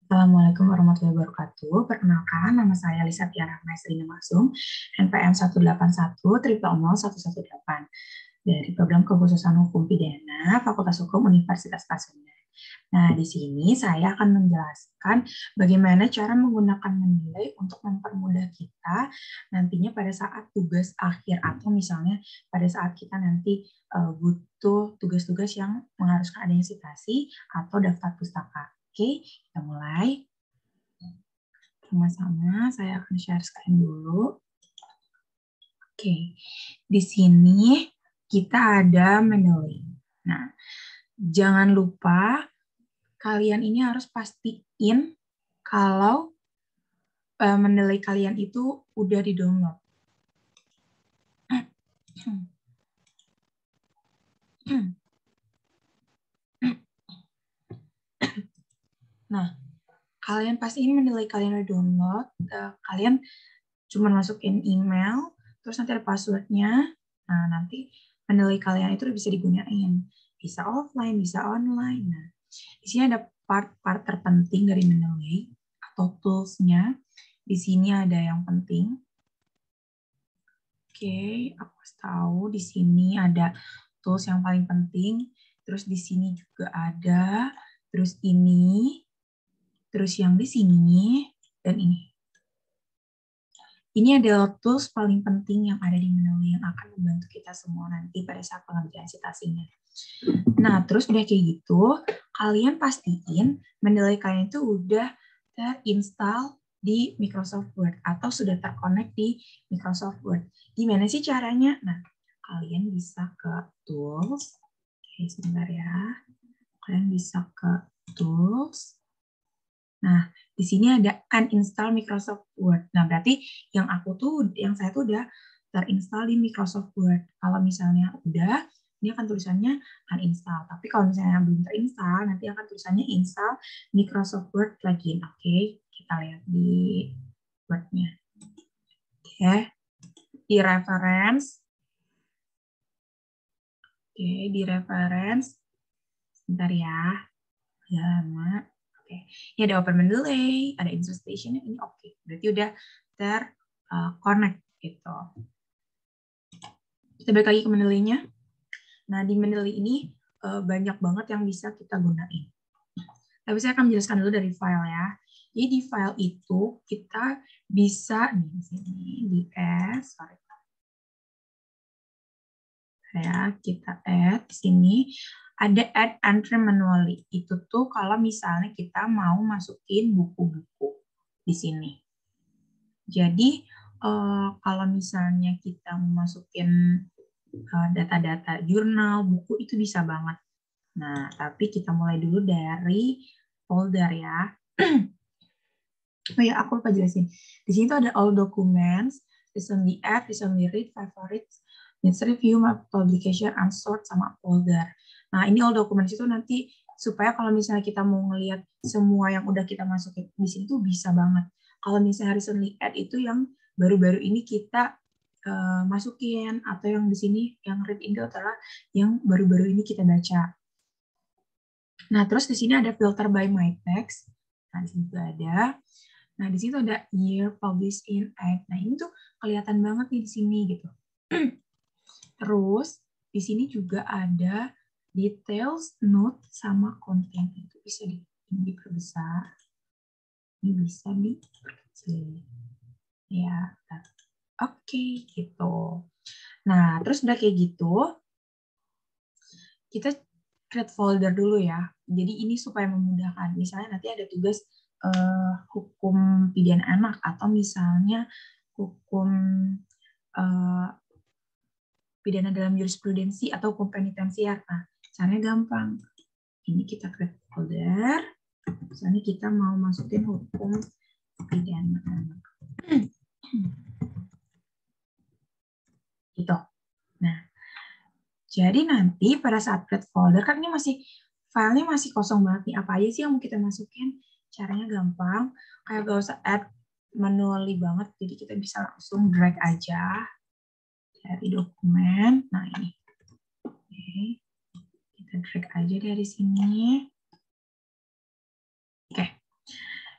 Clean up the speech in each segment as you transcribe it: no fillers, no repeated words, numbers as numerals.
Assalamualaikum warahmatullahi wabarakatuh. Perkenalkan, nama saya Lisa Tiara Maesrina Maksum, NPM 181000118 dari Program Kekhususan Hukum Pidana Fakultas Hukum Universitas Pasundan. Nah, di sini saya akan menjelaskan bagaimana cara menggunakan menilai untuk mempermudah kita nantinya pada saat tugas akhir atau misalnya pada saat kita nanti butuh tugas-tugas yang mengharuskan adanya citasi atau daftar pustaka. Oke, kita mulai. Sama-sama, saya akan share screen dulu. Oke, di sini kita ada menilai. Nah, jangan lupa kalian ini harus pastiin kalau menilai kalian itu udah di-download. Nah, kalian pastiin menilai kalian udah download, kalian cuma masukin email, terus nanti ada passwordnya. Nah, nanti menilai kalian itu bisa digunain. Bisa offline, bisa online. Nah, di sini ada part-part terpenting dari menilai atau tools-nya. Di sini ada yang penting. Oke, aku harus tahu di sini ada tools yang paling penting. Terus di sini juga ada. Terus ini. Terus yang di sini. Dan ini. Ini adalah tools paling penting yang ada di menilai yang akan membantu kita semua nanti pada saat pengerjaan citasinya. Nah, terus udah kayak gitu, kalian pastiin menilai kalian itu udah terinstall di Microsoft Word atau sudah terkonek di Microsoft Word. Gimana sih caranya? Nah, kalian bisa ke Tools. Oke, sebentar ya. Kalian bisa ke Tools. Nah, di sini ada uninstall Microsoft Word. Nah, berarti yang saya tuh udah terinstall di Microsoft Word. Kalau misalnya udah, ini akan tulisannya uninstall. Tapi kalau misalnya belum terinstall, nanti akan tulisannya install Microsoft Word plugin. Oke, kita lihat di Word-nya. Oke, di reference. Oke, di reference. Sebentar ya. Lama. Oke, ini ada open mendelay, ada insert station, ini oke. Berarti udah terconnect gitu. Kita balik lagi ke mendelay-nya. Nah, di mendelay ini banyak banget yang bisa kita gunain. Tapi saya akan menjelaskan dulu dari file ya. Jadi di file itu kita bisa di sini di ya, kita add di sini ada add entry manually. Itu tuh kalau misalnya kita mau masukin buku-buku di sini. Jadi kalau misalnya kita mau masukin data-data jurnal, buku itu bisa banget. Nah, tapi kita mulai dulu dari folder ya. Oh ya, aku lupa jelasin. Di sini tuh ada all documents, recently add, recently read, favorites, needs review, publication, unsort, sama folder. Nah, ini all documents itu nanti supaya kalau misalnya kita mau ngelihat semua yang udah kita masukin di sini tuh bisa banget. Kalau misalnya recently add itu yang baru-baru ini kita masukin, atau yang di sini yang read itu adalah yang baru-baru ini kita baca. Nah, terus di sini ada filter by my text. Nah, di sini juga ada. Nah, di situ ada year published in Egg. Nah, ini tuh kelihatan banget nih di sini gitu. Terus di sini juga ada details, note, sama konten. Itu bisa diperbesar. Ini bisa diperkecil. Ya, oke, gitu. Nah, terus udah kayak gitu, kita create folder dulu ya. Jadi ini supaya memudahkan. Misalnya nanti ada tugas hukum pidana anak atau misalnya hukum pidana dalam jurisprudensi atau hukum penitensiar. Nah, caranya gampang. Ini kita create folder. Misalnya kita mau masukin hukum pidana anak. Gitu. Nah, jadi nanti pada saat create folder, kan ini filenya masih kosong banget nih. Apa aja sih yang mau kita masukin? Caranya gampang. Kayak gak usah add manually banget. Jadi kita bisa langsung drag aja dari dokumen. Nah, ini. Oke. Kita drag aja dari sini. Oke.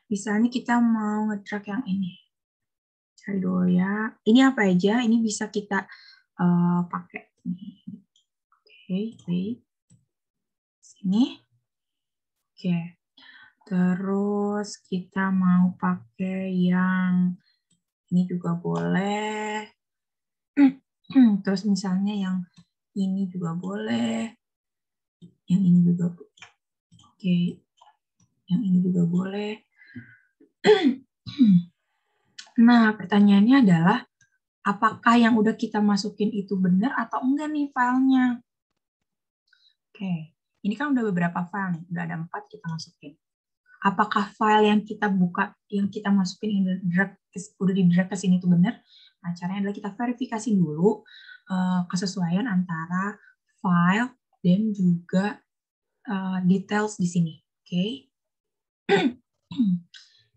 Misalnya kita mau nge-drag yang ini. Cari dulu ya. Ini apa aja? Ini bisa kita pakai. Oke, wait. Sini. Oke. Terus kita mau pakai yang ini juga boleh. Terus misalnya yang ini juga boleh. Yang ini juga boleh. Oke. Yang ini juga boleh. Nah, pertanyaannya adalah apakah yang udah kita masukin itu benar atau enggak nih filenya? Oke. Ini kan udah beberapa file nih. Udah ada 4 kita masukin. Apakah file yang kita buka, yang kita masukin udah di drag ke sini itu benar? Nah, caranya adalah kita verifikasi dulu kesesuaian antara file dan juga details di sini. Oke.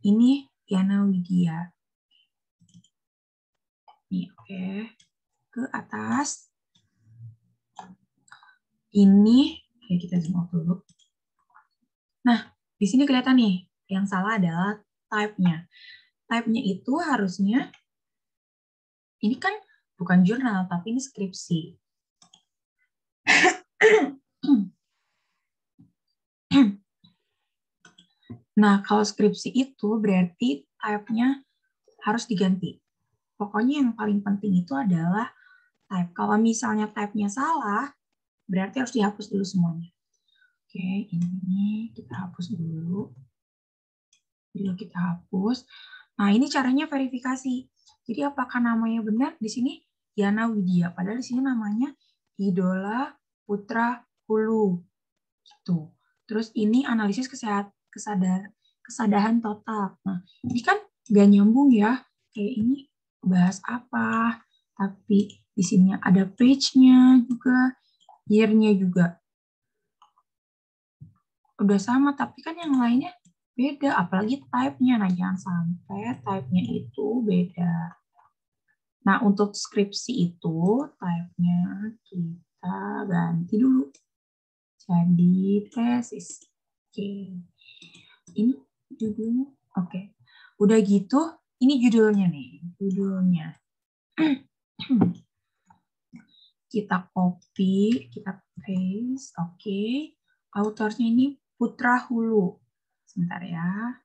Ini Yana Widya. Nih, oke. Ke atas. Ini, oke, kita zoom out dulu. Nah, di sini kelihatan nih, yang salah adalah type-nya. Type-nya itu harusnya, ini kan bukan jurnal, tapi ini skripsi. Nah, kalau skripsi itu berarti type-nya harus diganti. Pokoknya yang paling penting itu adalah type. Kalau misalnya type-nya salah, berarti harus dihapus dulu semuanya. Oke, ini kita hapus dulu. Dulu kita hapus. Nah, ini caranya verifikasi. Jadi apakah namanya benar? Di sini Yana Widya. Padahal di sini namanya Idola Putra Hulu. Gitu. Terus ini analisis kesadaran total. Nah, ini kan nggak nyambung ya. Kayak ini bahas apa. Tapi di sini ada page-nya juga. Year-nya juga. Udah sama, tapi kan yang lainnya beda, apalagi type-nya. Nah, jangan sampai type-nya itu beda. Nah, untuk skripsi itu type-nya kita ganti dulu. Jadi tesis. Oke. Ini judulnya. Oke. Udah gitu, ini judulnya nih. Judulnya. Kita copy, kita paste. Oke. Autornya ini Putra Hulu. Sebentar ya.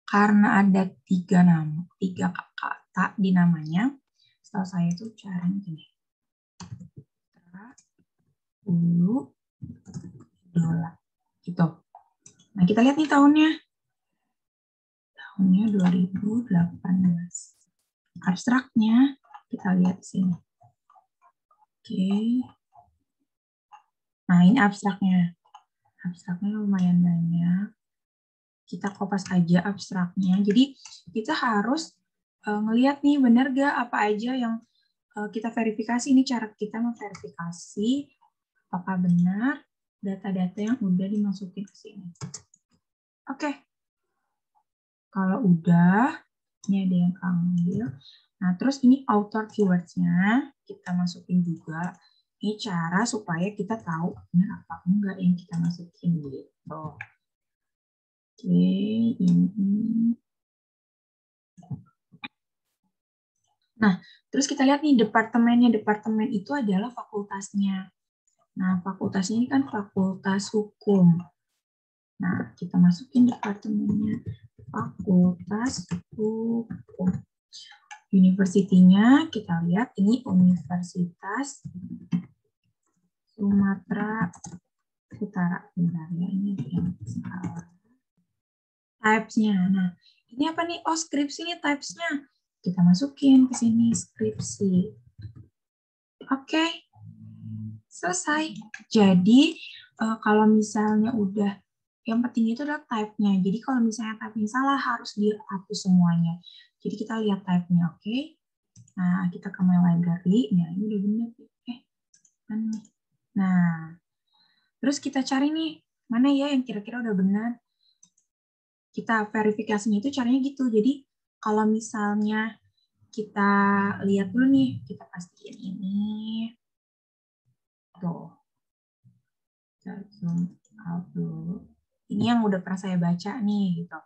Karena ada 3 kata di namanya, setahu saya itu caranya gini. Hulu, idola. Gitu. Nah, kita lihat nih tahunnya. Tahunnya 2018. Abstraknya kita lihat di sini. Oke. Nah, ini abstraknya. Abstraknya lumayan banyak. Kita kopas aja abstraknya. Jadi, kita harus ngelihat nih benar gak apa aja yang kita verifikasi. Ini cara kita memverifikasi apakah benar data-data yang udah dimasukin ke sini. Oke. Kalau udah, ini ada yang ambil. Nah, terus ini author keywords-nya kita masukin juga. Ini cara supaya kita tahu benar apa enggak yang kita masukin gitu. Oke, ini. Nah, terus kita lihat nih departemennya. Departemen itu adalah fakultasnya. Nah, fakultasnya ini kan fakultas hukum. Nah, kita masukin departemennya. Fakultas hukum. Universitinya kita lihat ini Universitas Sumatera Utara. Bentar ya, ini yang salah. Types-nya. Nah, ini apa nih? Oh, skripsi nih types-nya. Kita masukin ke sini skripsi. Oke. Selesai. Jadi, kalau misalnya udah, yang penting itu adalah type-nya. Jadi, kalau misalnya type-nya salah, harus dihapus semuanya. Jadi, kita lihat type-nya, oke? Nah, kita ke My Library. Nah, ini udah benar. Nah, terus kita cari nih, mana ya yang kira-kira udah benar. kita verifikasinya itu caranya gitu. Jadi kalau misalnya kita lihat dulu nih, kita pastiin ini. Tuh. Kita zoom out dulu. Ini yang udah pernah saya baca nih gitu.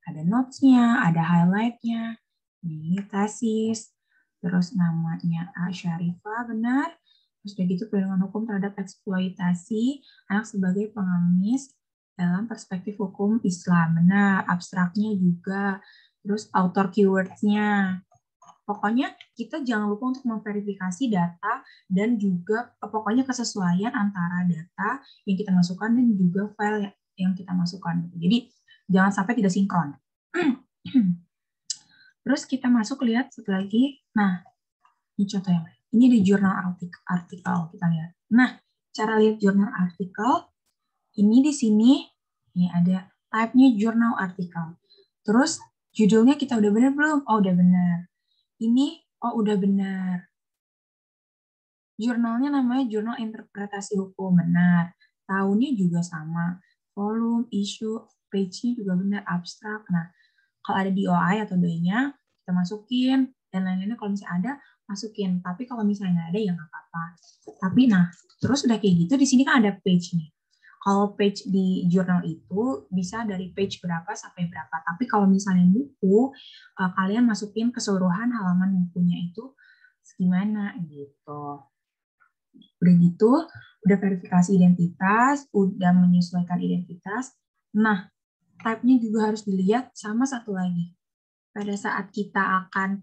Ada notes-nya, ada highlight-nya. Ini tesis. Terus namanya Syarifah, benar. Terus udah gitu perlindungan hukum terhadap eksploitasi anak sebagai pengemis dalam perspektif hukum Islam. Benar, abstraknya juga. Terus author keywords-nya. Pokoknya kita jangan lupa untuk memverifikasi data dan juga pokoknya kesesuaian antara data yang kita masukkan dan juga file yang kita masukkan. Jadi jangan sampai tidak sinkron. Terus kita masuk lihat satu lagi. Nah, ini contoh yang lain. Ini di jurnal artikel kita lihat. Nah, cara lihat jurnal artikel ini di sini ini ada type-nya jurnal artikel. Terus judulnya kita udah benar belum? Oh, udah benar. Ini, oh udah benar. Jurnalnya namanya Jurnal Interpretasi Hukum, benar. Tahunnya juga sama. Volume, issue, page-nya juga benar, abstrak. Nah, kalau ada DOI atau DOI-nya, kita masukin. Dan lain-lainnya kalau misalnya ada, masukin. Tapi kalau misalnya nggak ada, ya nggak apa-apa. Tapi nah, terus udah kayak gitu, di sini kan ada page nih. Kalau page di jurnal itu bisa dari page berapa sampai berapa. Tapi kalau misalnya buku, kalian masukin keseluruhan halaman bukunya itu gimana gitu. Udah gitu, udah verifikasi identitas, udah menyesuaikan identitas. Nah, type-nya juga harus dilihat sama satu lagi. Pada saat kita akan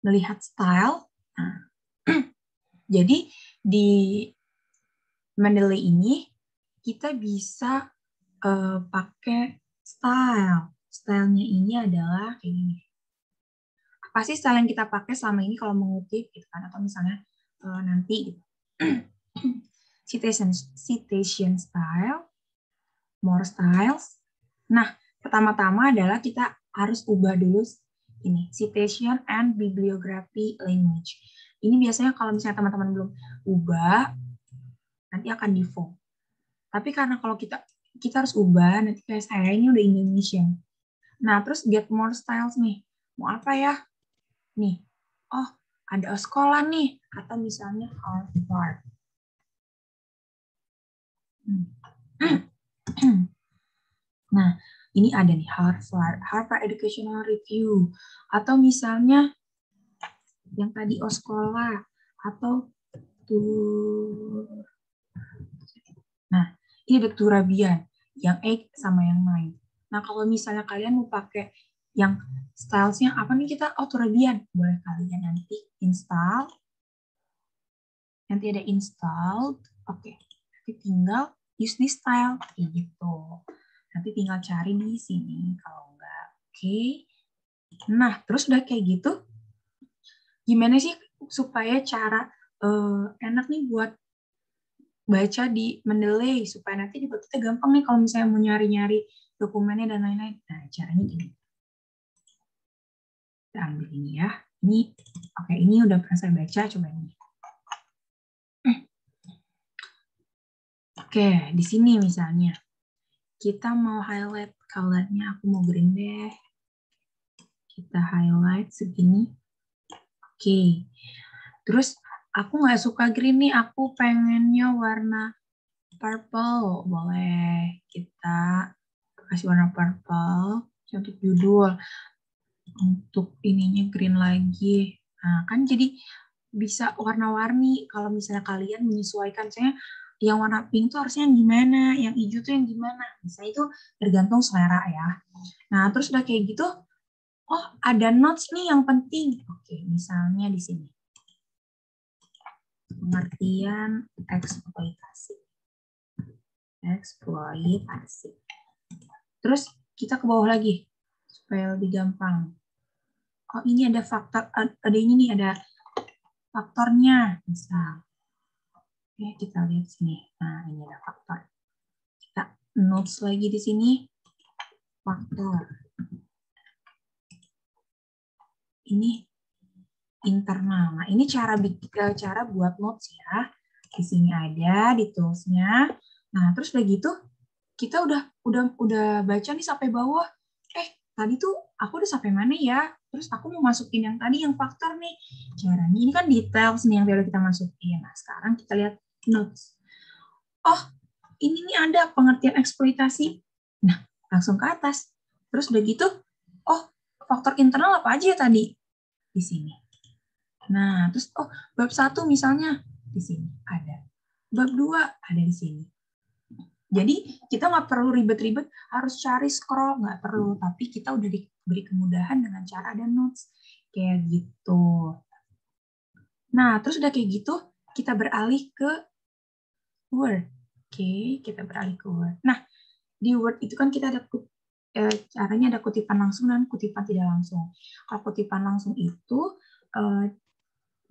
melihat style, nah, jadi di Mendeley ini kita bisa pakai style. Stylenya ini adalah kayak gini. Apa sih style yang kita pakai selama ini kalau mengutip gitu kan? Atau misalnya nanti gitu. citation style, more styles. Nah, pertama-tama adalah kita harus ubah dulu ini, citation and bibliography language. Ini biasanya kalau misalnya teman-teman belum ubah, nanti akan default. Tapi karena kalau kita harus ubah, nanti kayak saya ini udah Indonesian. Nah, terus get more styles nih. Mau apa ya? Nih, oh ada sekolah nih, atau misalnya Harvard. Nah, ini ada nih Harvard Educational Review, atau misalnya yang tadi sekolah, atau tur. Nah, ini ada Turabian, yang egg sama yang lain. Nah, kalau misalnya kalian mau pakai yang stylesnya apa nih kita? Oh, Turabian. Boleh kalian nanti install. Nanti ada installed. Oke. Nanti tinggal use this style. Kayak gitu. Nanti tinggal cari di sini. Kalau enggak, oke. Nah, terus udah kayak gitu. Gimana sih supaya cara enak nih buat baca di Mendeley supaya nanti di kita gampang nih kalau misalnya mau nyari-nyari dokumennya dan lain-lain. Nah, caranya gini. Kita ambil ini ya. Ini, oke, ini udah pernah saya baca, coba ini. Oke, di sini misalnya kita mau highlight color-nya, aku mau green deh. Kita highlight segini. Oke. Terus aku nggak suka green nih, aku pengennya warna purple. Boleh kita kasih warna purple untuk judul. Untuk ininya green lagi. Nah, kan jadi bisa warna-warni kalau misalnya kalian menyesuaikan. Misalnya yang warna pink tuh harusnya yang gimana, yang hijau tuh yang gimana. Misalnya itu tergantung selera ya. Nah, terus udah kayak gitu, oh ada notes nih yang penting. Oke, misalnya di sini. Pengertian eksploitasi. Eksploitasi. Terus kita ke bawah lagi supaya lebih gampang. Oh, ini ada faktor, ada ini nih, ada faktornya. Misal. Oke, kita lihat sini. Nah, ini ada faktor. Kita notes lagi di sini. Faktor. Ini internal. Nah, ini cara buat notes ya. Di sini ada di tools-nya. Nah, terus udah gitu, kita udah baca nih sampai bawah. Tadi tuh aku udah sampai mana ya? Terus aku mau masukin yang tadi yang faktor nih. Caranya ini kan details nih yang udah kita masukin. Nah, sekarang kita lihat notes. Oh, ini nih ada pengertian eksploitasi. Nah, langsung ke atas. Terus udah gitu, oh, faktor internal apa aja tadi? Di sini. Nah, terus bab 1 misalnya di sini ada. Bab 2 ada di sini. Jadi kita nggak perlu ribet-ribet harus cari scroll, nggak perlu. Tapi kita udah diberi kemudahan dengan cara ada notes kayak gitu. Nah, terus udah kayak gitu, kita beralih ke Word. Oke, kita beralih ke Word. Nah, di Word itu kan kita ada caranya ada kutipan langsung dan kutipan tidak langsung. Kalau kutipan langsung itu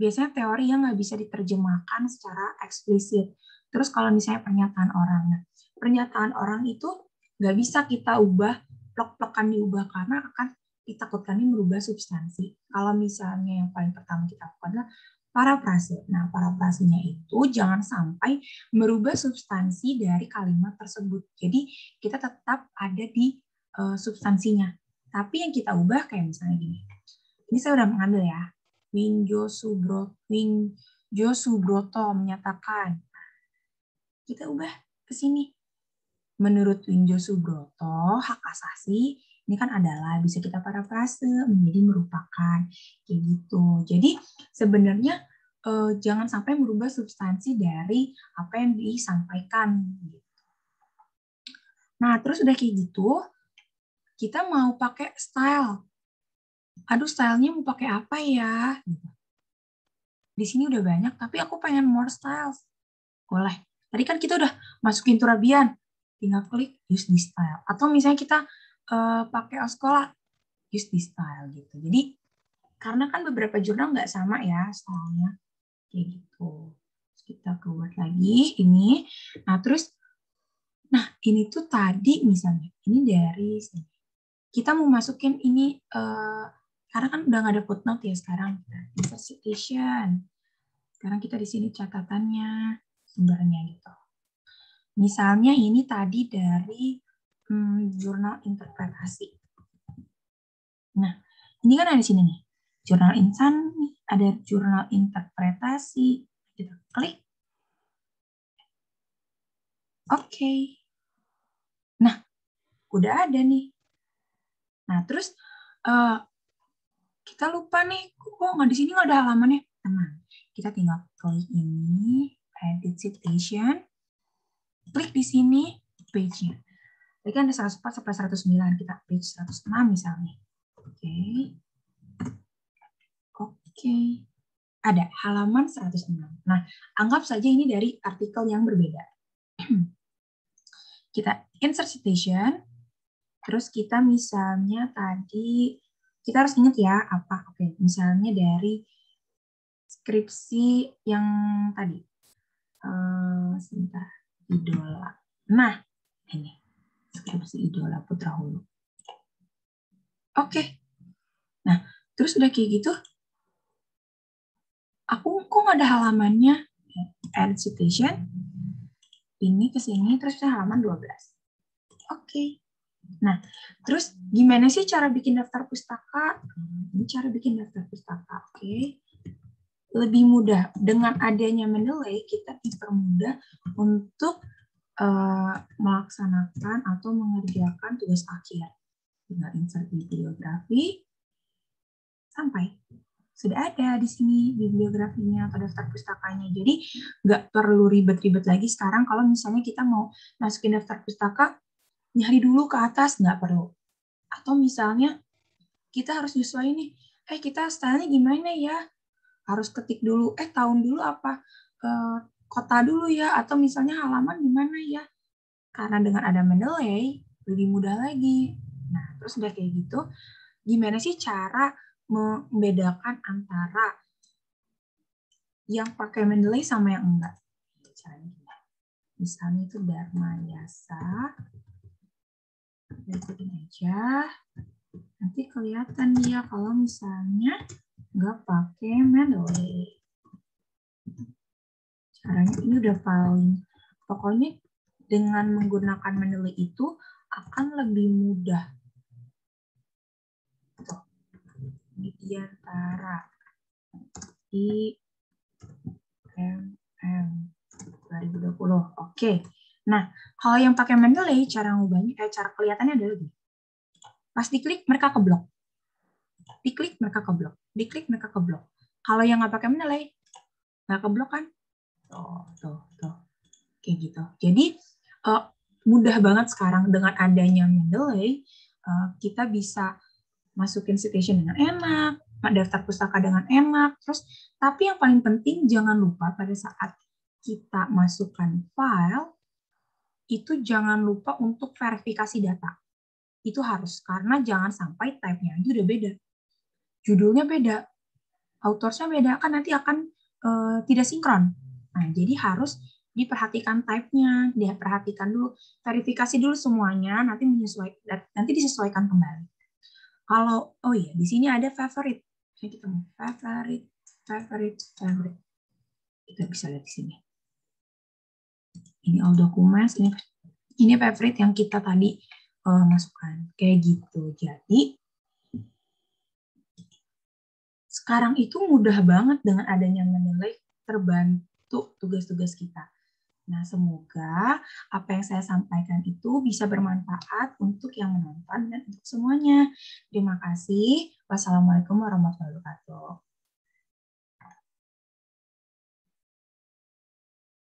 biasanya teori yang nggak bisa diterjemahkan secara eksplisit. Terus kalau misalnya pernyataan orang, nah, pernyataan orang itu nggak bisa kita ubah, plok-plokan diubah karena akan ditakutkan ini merubah substansi. Kalau misalnya yang paling pertama kita lakukan adalah parafrase. Nah, parafrasenya itu jangan sampai merubah substansi dari kalimat tersebut. Jadi kita tetap ada di substansinya. Tapi yang kita ubah kayak misalnya gini. Ini saya udah mengambil ya. Wingjo Subroto menyatakan. Kita ubah ke sini. Menurut Wingjo Subroto, hak asasi ini kan adalah bisa kita parafrase menjadi merupakan kayak gitu. Jadi sebenarnya jangan sampai merubah substansi dari apa yang disampaikan. Nah, terus udah kayak gitu, kita mau pakai style. Aduh, stylenya mau pakai apa ya? Di sini udah banyak, tapi aku pengen more styles. Boleh. Tadi kan kita udah masukin Turabian, tinggal klik use this style. Atau misalnya kita pakai Oskola, use this style gitu. Jadi karena kan beberapa jurnal nggak sama ya stylenya, kayak gitu. Terus kita keluar lagi ini. Nah terus, ini tuh tadi misalnya ini dari sini. Kita mau masukin ini karena kan udah nggak ada footnote ya sekarang. Insert citation. Sekarang kita di sini catatannya, sumbernya gitu. Misalnya ini tadi dari jurnal interpretasi. Nah, ini kan ada di sini nih. Jurnal Insan, ada jurnal interpretasi. Kita klik. Oke. Nah, udah ada nih. Nah, terus kita lupa nih, kok nggak di sini nggak ada halamannya. Tenang, kita tinggal klik ini, edit citation, klik di sini page-nya. Tadi kan ada 104 sampai 109, kita page 106 misalnya. Oke. Ada halaman 106. Nah, anggap saja ini dari artikel yang berbeda. Kita insert citation, terus kita misalnya tadi, kita harus ingat ya, apa? Oke, misalnya dari skripsi yang tadi. Sebentar, idola. Nah, ini skripsi idola Putra Hulu. Oke. Nah, terus udah kayak gitu, aku kok nggak ada halamannya. Add citation, ini ke sini, terus halaman 12. Oke. Nah, terus gimana sih cara bikin daftar pustaka? Ini cara bikin daftar pustaka. Oke. Lebih mudah. Dengan adanya Mendeley, kita dipermudah untuk melaksanakan atau mengerjakan tugas akhir. Tinggal insert bibliografi, sampai. Sudah ada di sini bibliografinya atau daftar pustakanya. Jadi nggak perlu ribet-ribet lagi sekarang kalau misalnya kita mau masukin daftar pustaka, nyari dulu ke atas, nggak perlu. Atau misalnya kita harus nyesuaiin nih, kita stylenya gimana ya? Harus ketik dulu, tahun dulu apa? Kota dulu ya, atau misalnya halaman gimana ya? Karena dengan ada Mendeley, lebih mudah lagi. Nah, terus udah kayak gitu, gimana sih cara membedakan antara yang pakai Mendeley sama yang enggak? Misalnya itu Dharma Yasa, ikutin aja. Nanti kelihatan dia kalau misalnya nggak pakai Mendeley. Caranya ini udah paling, pokoknya Dengan menggunakan Mendeley itu akan lebih mudah. Tuh. Widiantara IMM 2020. Oke. Nah, kalau yang pakai Mendeley, cara ngubahnya, cara kelihatannya adalah gini. Pas diklik, mereka keblok. Diklik, mereka keblok. Diklik, mereka keblok. Kalau yang nggak pakai Mendeley, nggak keblok kan? Tuh. Kayak gitu. Jadi, mudah banget sekarang dengan adanya Mendeley, kita bisa masukin citation dengan enak, daftar pustaka dengan enak. Terus, tapi yang paling penting jangan lupa pada saat kita masukkan file, itu jangan lupa untuk verifikasi data. Itu harus, karena jangan sampai type-nya aja udah beda. Judulnya beda, autorsnya beda, kan nanti akan tidak sinkron. Nah, jadi harus diperhatikan type-nya, diperhatikan dulu, verifikasi dulu semuanya, nanti disesuaikan kembali. Kalau, oh iya, di sini ada favorite. Kita mau favorite. Kita bisa lihat di sini. Ini all documents, ini favorite yang kita tadi masukkan. Kayak gitu. Jadi, sekarang itu mudah banget dengan adanya Mendeley, terbantu tugas-tugas kita. Nah, semoga apa yang saya sampaikan itu bisa bermanfaat untuk yang menonton dan untuk semuanya. Terima kasih. Wassalamualaikum warahmatullahi wabarakatuh.